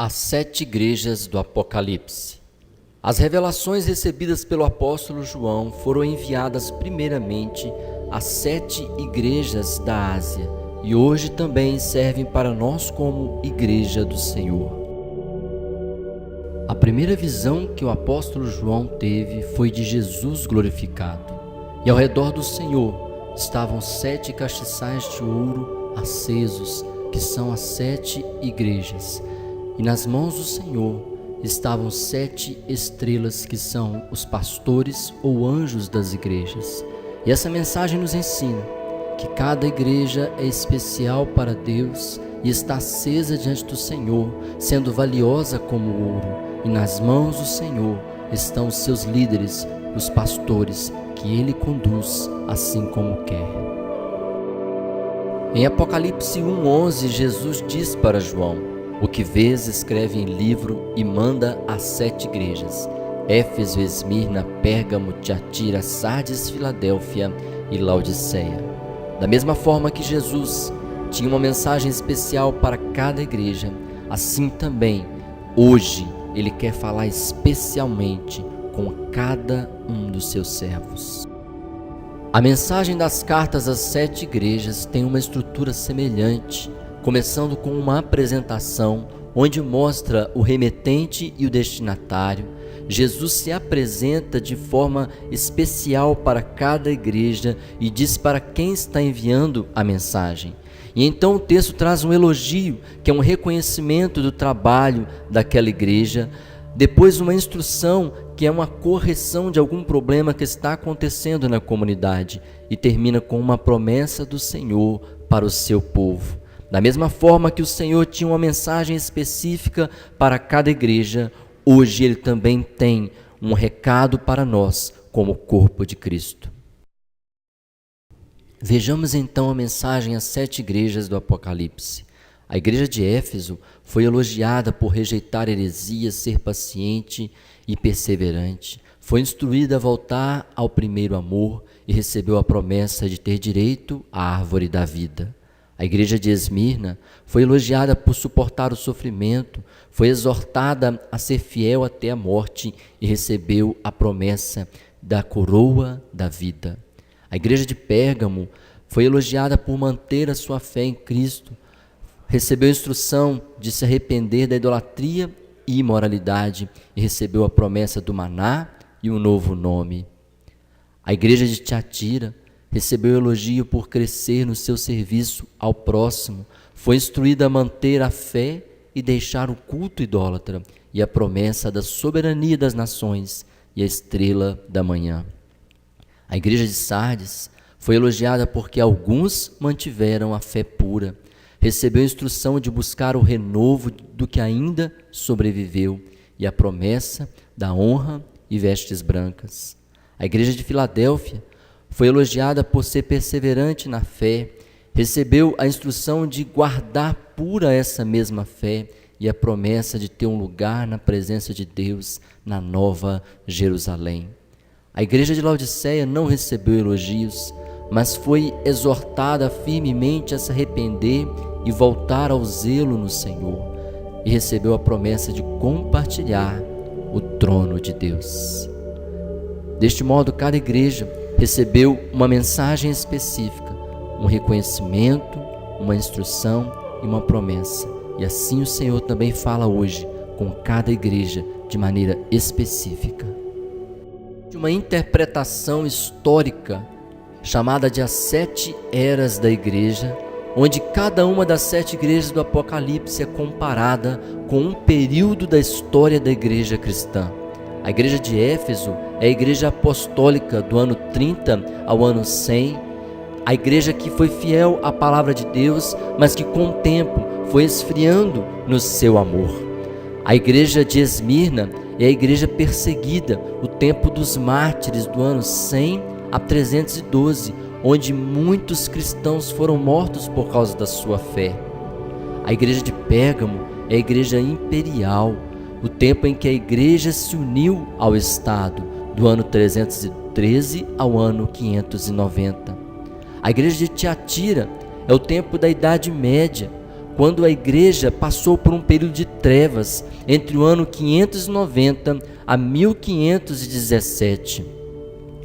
As 7 igrejas do Apocalipse. As revelações recebidas pelo apóstolo João foram enviadas primeiramente às 7 igrejas da Ásia e hoje também servem para nós como Igreja do Senhor. A primeira visão que o apóstolo João teve foi de Jesus glorificado, e ao redor do Senhor estavam 7 castiçais de ouro acesos, que são as 7 igrejas. E nas mãos do Senhor estavam 7 estrelas, que são os pastores ou anjos das igrejas. E essa mensagem nos ensina que cada igreja é especial para Deus e está acesa diante do Senhor, sendo valiosa como ouro. E nas mãos do Senhor estão os seus líderes, os pastores, que Ele conduz assim como quer. Em Apocalipse 1:11, Jesus diz para João: "O que vês, escreve em livro e manda às 7 igrejas: Éfeso, Esmirna, Pérgamo, Tiatira, Sardes, Filadélfia e Laodiceia." Da mesma forma que Jesus tinha uma mensagem especial para cada igreja, assim também, hoje, Ele quer falar especialmente com cada um dos seus servos. A mensagem das cartas às 7 igrejas tem uma estrutura semelhante, começando com uma apresentação onde mostra o remetente e o destinatário. Jesus se apresenta de forma especial para cada igreja e diz para quem está enviando a mensagem. E então o texto traz um elogio, que é um reconhecimento do trabalho daquela igreja, depois uma instrução, que é uma correção de algum problema que está acontecendo na comunidade, e termina com uma promessa do Senhor para o seu povo. Da mesma forma que o Senhor tinha uma mensagem específica para cada igreja, hoje Ele também tem um recado para nós como corpo de Cristo. Vejamos então a mensagem às 7 igrejas do Apocalipse. A igreja de Éfeso foi elogiada por rejeitar heresias, ser paciente e perseverante. Foi instruída a voltar ao primeiro amor e recebeu a promessa de ter direito à árvore da vida. A igreja de Esmirna foi elogiada por suportar o sofrimento, foi exortada a ser fiel até a morte e recebeu a promessa da coroa da vida. A igreja de Pérgamo foi elogiada por manter a sua fé em Cristo, recebeu a instrução de se arrepender da idolatria e imoralidade e recebeu a promessa do maná e um novo nome. A igreja de Tiatira recebeu elogio por crescer no seu serviço ao próximo, foi instruída a manter a fé e deixar o culto idólatra e a promessa da soberania das nações e a estrela da manhã. A igreja de Sardes foi elogiada porque alguns mantiveram a fé pura, recebeu instrução de buscar o renovo do que ainda sobreviveu e a promessa da honra e vestes brancas. A igreja de Filadélfia foi elogiada por ser perseverante na fé, recebeu a instrução de guardar pura essa mesma fé e a promessa de ter um lugar na presença de Deus na Nova Jerusalém. A igreja de Laodiceia não recebeu elogios, mas foi exortada firmemente a se arrepender e voltar ao zelo no Senhor, e recebeu a promessa de compartilhar o trono de Deus. Deste modo, cada igreja recebeu uma mensagem específica, um reconhecimento, uma instrução e uma promessa. E assim o Senhor também fala hoje com cada igreja de maneira específica. De uma interpretação histórica chamada de as 7 eras da igreja, onde cada uma das 7 igrejas do Apocalipse é comparada com um período da história da igreja cristã. A igreja de Éfeso é a igreja apostólica do ano 30 ao ano 100, a igreja que foi fiel à palavra de Deus, mas que com o tempo foi esfriando no seu amor. A igreja de Esmirna é a igreja perseguida, o tempo dos mártires do ano 100 a 312, onde muitos cristãos foram mortos por causa da sua fé. A igreja de Pérgamo é a igreja imperial, o tempo em que a igreja se uniu ao Estado, do ano 313 ao ano 590. A igreja de Tiatira é o tempo da Idade Média, quando a igreja passou por um período de trevas entre o ano 590 a 1517.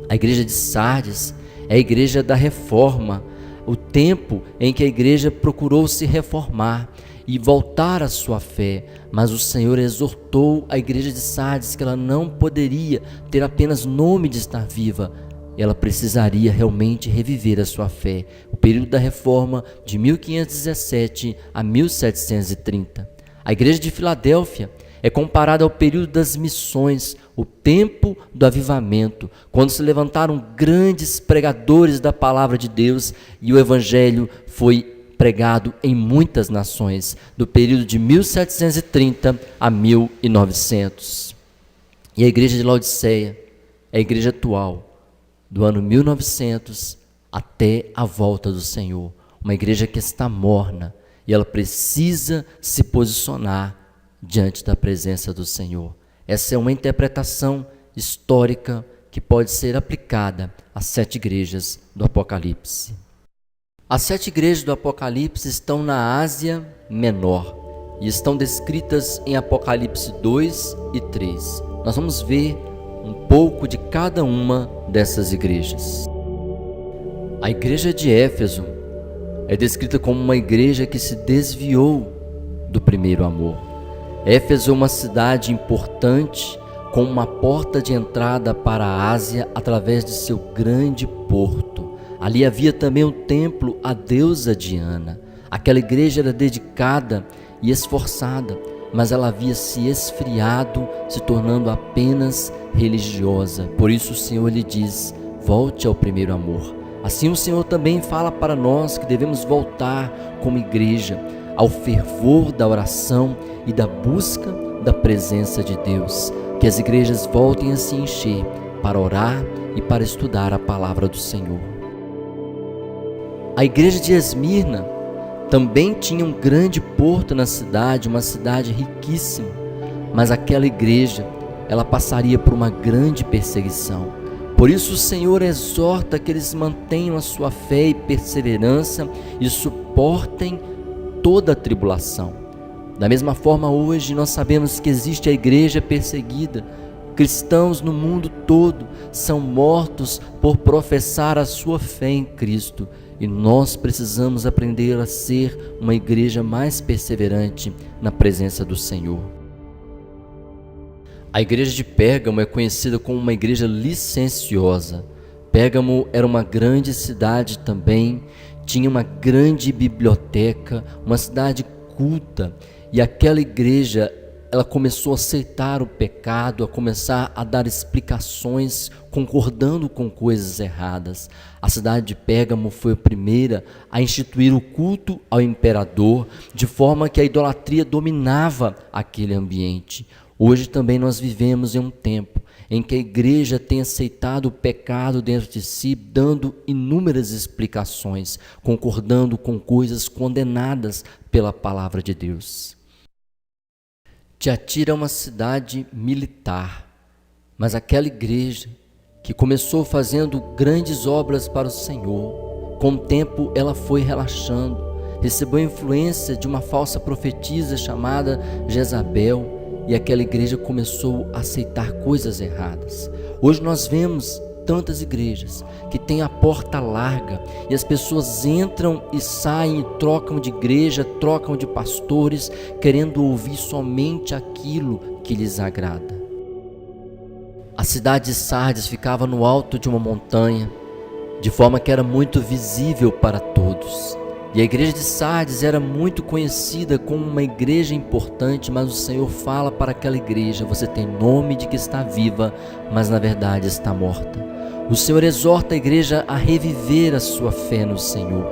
A igreja de Sardes é a igreja da reforma, o tempo em que a igreja procurou se reformar e voltar à sua fé, mas o Senhor exortou a igreja de Sardes que ela não poderia ter apenas nome de estar viva, ela precisaria realmente reviver a sua fé. O período da reforma de 1517 a 1730. A igreja de Filadélfia é comparada ao período das missões, o tempo do avivamento, quando se levantaram grandes pregadores da palavra de Deus e o evangelho foi pregado em muitas nações, do período de 1730 a 1900. E a igreja de Laodiceia é a igreja atual, do ano 1900 até a volta do Senhor. Uma igreja que está morna e ela precisa se posicionar diante da presença do Senhor. Essa é uma interpretação histórica que pode ser aplicada às 7 igrejas do Apocalipse. As 7 igrejas do Apocalipse estão na Ásia Menor e estão descritas em Apocalipse 2 e 3. Nós vamos ver um pouco de cada uma dessas igrejas. A igreja de Éfeso é descrita como uma igreja que se desviou do primeiro amor. Éfeso é uma cidade importante com uma porta de entrada para a Ásia através de seu grande porto. Ali havia também um templo à deusa Diana. Aquela igreja era dedicada e esforçada, mas ela havia se esfriado, se tornando apenas religiosa. Por isso o Senhor lhe diz: volte ao primeiro amor. Assim o Senhor também fala para nós que devemos voltar como igreja ao fervor da oração e da busca da presença de Deus. Que as igrejas voltem a se encher para orar e para estudar a palavra do Senhor. A igreja de Esmirna também tinha um grande porto na cidade, uma cidade riquíssima, mas aquela igreja, ela passaria por uma grande perseguição. Por isso o Senhor exorta que eles mantenham a sua fé e perseverança e suportem toda a tribulação. Da mesma forma, hoje nós sabemos que existe a igreja perseguida. Cristãos no mundo todo são mortos por professar a sua fé em Cristo. E nós precisamos aprender a ser uma igreja mais perseverante na presença do Senhor. A igreja de Pérgamo é conhecida como uma igreja licenciosa. Pérgamo era uma grande cidade também, tinha uma grande biblioteca, uma cidade culta. E aquela igreja, ela começou a aceitar o pecado, a começar a dar explicações, concordando com coisas erradas. A cidade de Pérgamo foi a primeira a instituir o culto ao imperador, de forma que a idolatria dominava aquele ambiente. Hoje também nós vivemos em um tempo em que a igreja tem aceitado o pecado dentro de si, dando inúmeras explicações, concordando com coisas condenadas pela palavra de Deus. Tiatira é uma cidade militar, mas aquela igreja que começou fazendo grandes obras para o Senhor, com o tempo ela foi relaxando, recebeu a influência de uma falsa profetisa chamada Jezabel, e aquela igreja começou a aceitar coisas erradas. Hoje nós vemos tantas igrejas que têm a porta larga e as pessoas entram e saem e trocam de igreja, trocam de pastores, querendo ouvir somente aquilo que lhes agrada. A cidade de Sardes ficava no alto de uma montanha, de forma que era muito visível para todos. E a igreja de Sardes era muito conhecida como uma igreja importante, mas o Senhor fala para aquela igreja: você tem nome de que está viva, mas na verdade está morta. O Senhor exorta a igreja a reviver a sua fé no Senhor.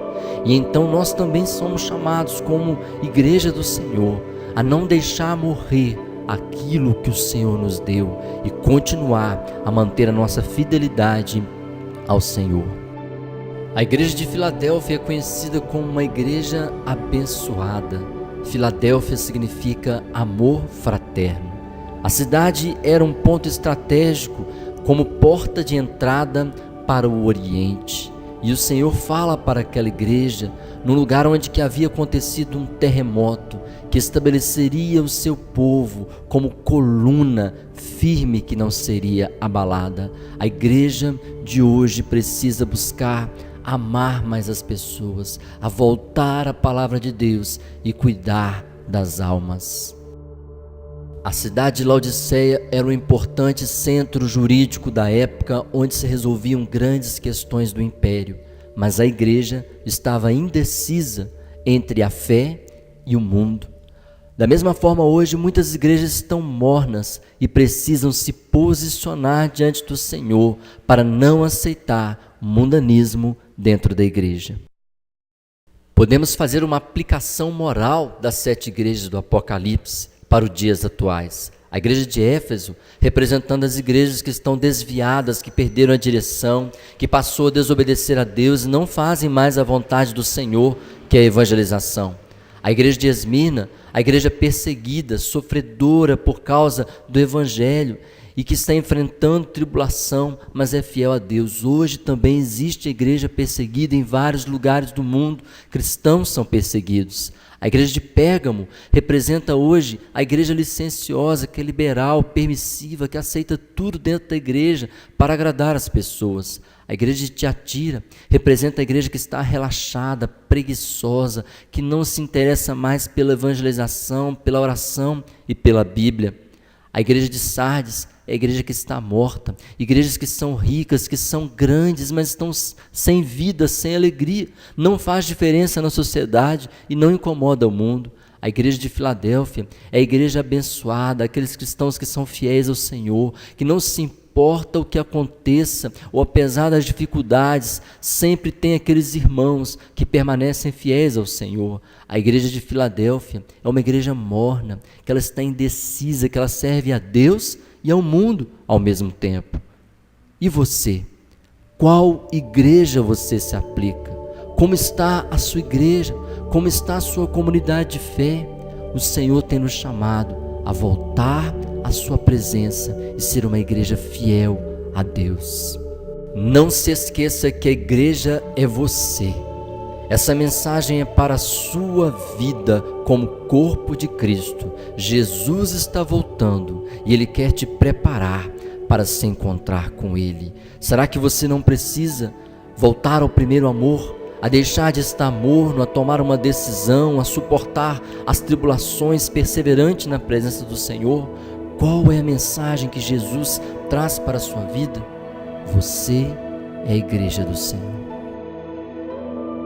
E então nós também somos chamados como igreja do Senhor a não deixar morrer aquilo que o Senhor nos deu e continuar a manter a nossa fidelidade ao Senhor. A igreja de Filadélfia é conhecida como uma igreja abençoada. Filadélfia significa amor fraterno. A cidade era um ponto estratégico como porta de entrada para o Oriente. E o Senhor fala para aquela igreja, num lugar onde que havia acontecido um terremoto, que estabeleceria o seu povo como coluna firme que não seria abalada. A igreja de hoje precisa buscar amar mais as pessoas, a voltar à palavra de Deus e cuidar das almas. A cidade de Laodiceia era um importante centro jurídico da época onde se resolviam grandes questões do império, mas a igreja estava indecisa entre a fé e o mundo. Da mesma forma, hoje muitas igrejas estão mornas e precisam se posicionar diante do Senhor para não aceitar o mundanismo dentro da igreja. Podemos fazer uma aplicação moral das 7 igrejas do Apocalipse para os dias atuais. A igreja de Éfeso, representando as igrejas que estão desviadas, que perderam a direção, que passou a desobedecer a Deus e não fazem mais a vontade do Senhor, que é a evangelização. A igreja de Esmirna, a igreja perseguida, sofredora por causa do evangelho e que está enfrentando tribulação, mas é fiel a Deus. Hoje também existe a igreja perseguida em vários lugares do mundo, cristãos são perseguidos. A igreja de Pérgamo representa hoje a igreja licenciosa, que é liberal, permissiva, que aceita tudo dentro da igreja para agradar as pessoas. A igreja de Tiatira representa a igreja que está relaxada, preguiçosa, que não se interessa mais pela evangelização, pela oração e pela Bíblia. A igreja de Sardes é a igreja que está morta, igrejas que são ricas, que são grandes, mas estão sem vida, sem alegria, não faz diferença na sociedade e não incomoda o mundo. A igreja de Filadélfia é a igreja abençoada, aqueles cristãos que são fiéis ao Senhor, que não se importa o que aconteça, ou apesar das dificuldades, sempre tem aqueles irmãos que permanecem fiéis ao Senhor. A igreja de Filadélfia é uma igreja morna, que ela está indecisa, que ela serve a Deus e ao mundo ao mesmo tempo. E você? Qual igreja você se aplica? Como está a sua igreja? Como está a sua comunidade de fé? O Senhor tem nos chamado a voltar à sua presença e ser uma igreja fiel a Deus. Não se esqueça que a igreja é você. Essa mensagem é para a sua vida como corpo de Cristo. Jesus está voltando e Ele quer te preparar para se encontrar com Ele. Será que você não precisa voltar ao primeiro amor? A deixar de estar morno, a tomar uma decisão, a suportar as tribulações, perseverante na presença do Senhor? Qual é a mensagem que Jesus traz para a sua vida? Você é a igreja do Senhor.